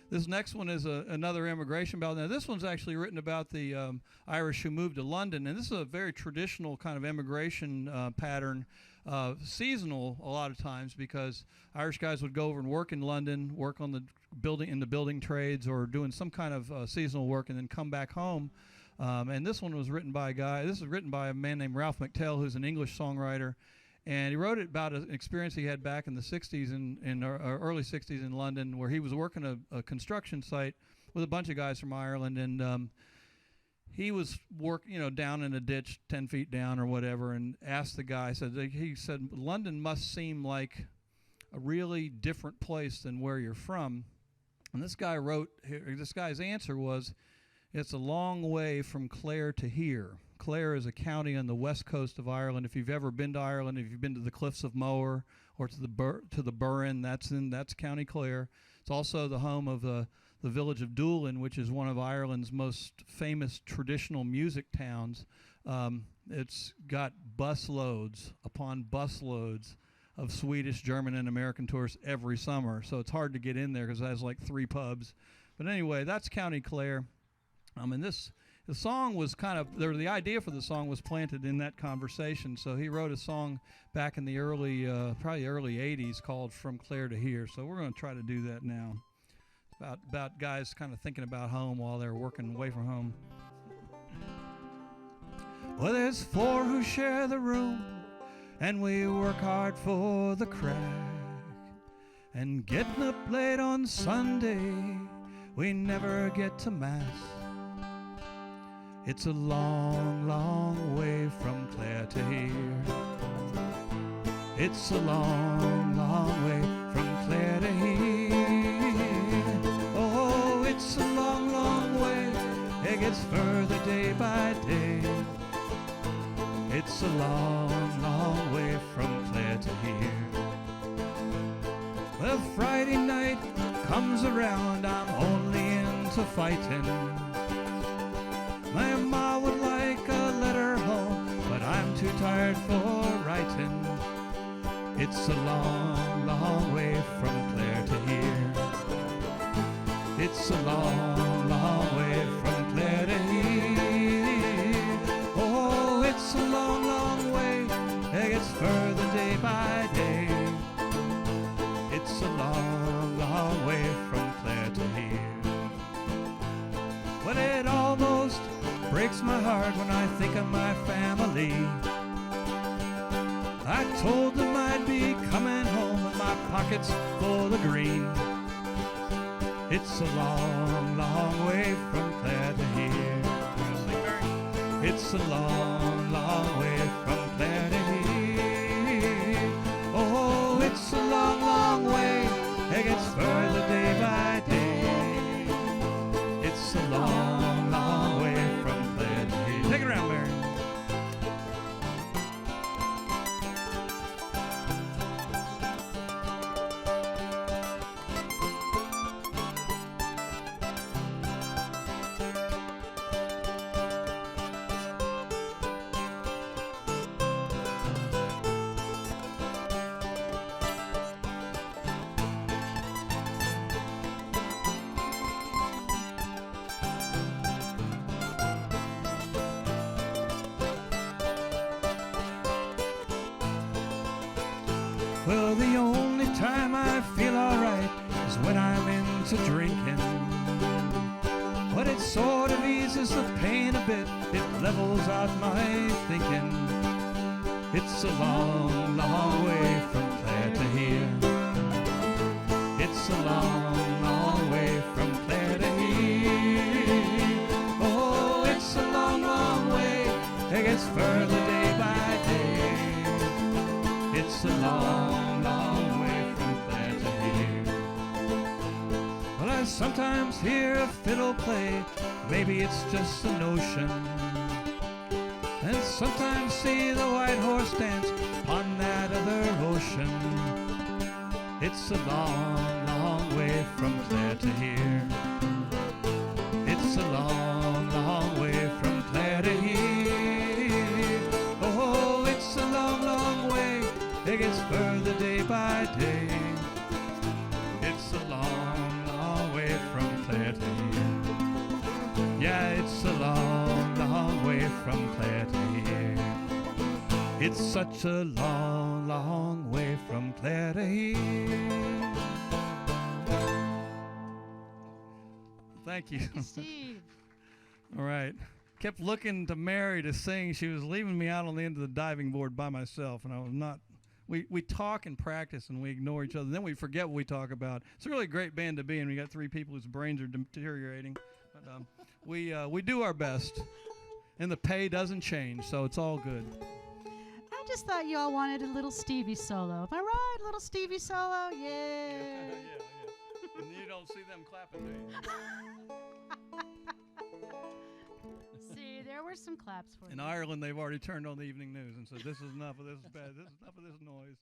This next one is another immigration ballad. Now, this one's actually written about the Irish who moved to London, and this is a very traditional kind of immigration pattern, seasonal a lot of times, because Irish guys would go over and work in London, work on the building trades or doing some kind of seasonal work, and then come back home. And this one was written by a guy. This is written by a man named Ralph McTell, who's an English songwriter. And he wrote it about an experience he had back in the 60s, in early 60s in London, where he was working a construction site with a bunch of guys from Ireland. And he was down in a ditch 10 feet down or whatever, and asked the guy, he said, London must seem like a really different place than where you're from. And this guy's answer was, it's a long way from Clare to here. Clare is a county on the west coast of Ireland. If you've ever been to Ireland, if you've been to the Cliffs of Moher or to the Burren, that's County Clare. It's also the home of the village of Doolin, which is one of Ireland's most famous traditional music towns. It's got busloads upon busloads of Swedish, German, and American tourists every summer. So it's hard to get in there because it has like 3 pubs. But anyway, that's County Clare. And the song was the idea for the song was planted in that conversation. So he wrote a song back in the probably early 80s called From Clare to Here. So we're going to try to do that now. About guys kind of thinking about home while they're working away from home. Well, there's 4 who share the room, and we work hard for the crack. And getting up late on Sunday, we never get to Mass. It's a long, long way from Clare to here. It's a long, long way from Clare to here. Oh, it's a long, long way. It gets further day by day. It's a long, long way from Clare to here. Well, Friday night comes around, I'm only into fighting. My ma would like a letter home, but I'm too tired for writing. It's a long, long way from Clare to here. It's a long, long way from Clare to here. Oh, it's a long, long way. It gets further day by day. It's a long, long way from Clare to here. Well, it almost breaks my heart when I think of my family. I told them I'd be coming home with my pockets full of green. It's a long, long way from Clare to here. It's a long, long way from Clare to here. Oh, it's a long, long way. It gets further day by day. It's a long, long way from Clare to here. Take it around, Mary. Well, the only time I feel alright is when I'm into drinking. But it sort of eases the pain a bit, it levels out my thinking. It's a long, long way from Clare to here. It's a long, long way from Clare to here. Oh, it's a long, long way, it gets further day by day. It's a long, long way from Clare to here. Well, I sometimes hear a fiddle play, maybe it's just a notion. And sometimes see the white horse dance on that other ocean. It's a long, long way from Clare to here. It's a long, long way from Clare to here. Oh, it's a long, long way. It gets further day by day. It's a long, long It's such a long, long way from Clare to here. Thank you. Thank you, Steve. All right. Kept looking to Mary to sing. She was leaving me out on the end of the diving board by myself, and I was not. We talk and practice, and we ignore each other. Then we forget what we talk about. It's a really great band to be in. We got three people whose brains are deteriorating. But we do our best, and the pay doesn't change, so it's all good. I just thought you all wanted a little Stevie solo. Am I right? A little Stevie solo? Yeah. Yeah. And you don't see them clapping, do you? See, there were some claps for you. In Ireland, they've already turned on the evening news and said, "This is enough of this. Is bad. This is enough of this noise."